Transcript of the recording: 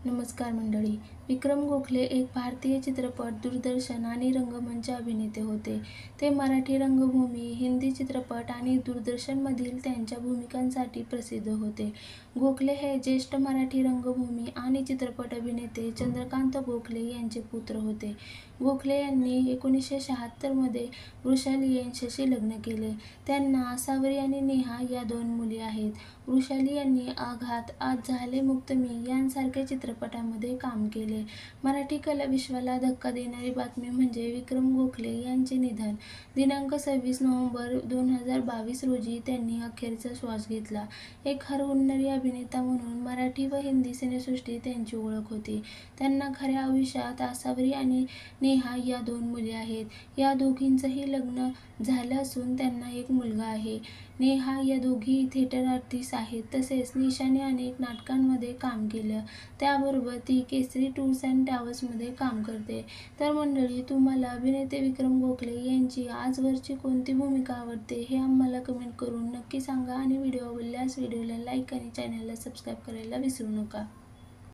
नमस्कार मंडळी. विक्रम गोखले एक भारतीय चित्रपट, दूरदर्शन आणि रंगमंच अभिनेते होते. ते मराठी रंगभूमी, हिंदी चित्रपट आणि दूरदर्शनमधील त्यांच्या भूमिकांसाठी प्रसिद्ध होते. गोखले हे ज्येष्ठ मराठी रंगभूमी आणि चित्रपट अभिनेते चंद्रकांत गोखले यांचे पुत्र होते. गोखले यांनी 1976 मध्ये वृषाली यांच्याशी लग्न केले. त्यांना सावरी आणि नेहा या 2 मुली आहेत. वृषाली यांनी आघात, आज झाले मुक्त मी यांसारख्या चित्रपटांमध्ये काम केले. मराठी कला विश्वाला धक्का देणारी बातमी म्हणजे विक्रम गोखले यांचे निधन. दिनांक 26 नोव्हेंबर 2022 रोजी त्यांनी अखेरचा श्वास घेतला. एक हरहुन्नरी अभिनेता म्हणून मराठी व हिंदी सिनेसृष्टीत त्यांची ओळख होती. त्यांना खऱ्या आयुष्यात सावरी आणि नेहा या 2 मुली आहेत. या दोघींचंही लग्न झालं असून त्यांना एक मुलगा आहे. नेहा या दोघी थिएटर आर्टिस्ट आहेत. तसेच निशाने अनेक नाटकांमध्ये काम केलं. त्याबरोबर ती केसरी टूर्स अँड ट्रॅव्हल्समध्ये काम करते. तर मंडळी, तुम्हाला अभिनेते विक्रम गोखले यांची आजवरची कोणती भूमिका आवडते हे आम्हाला कमेंट करून नक्की सांगा आणि व्हिडिओ आवडल्यास व्हिडिओला लाईक आणि चॅनलला सबस्क्राईब करायला विसरू नका.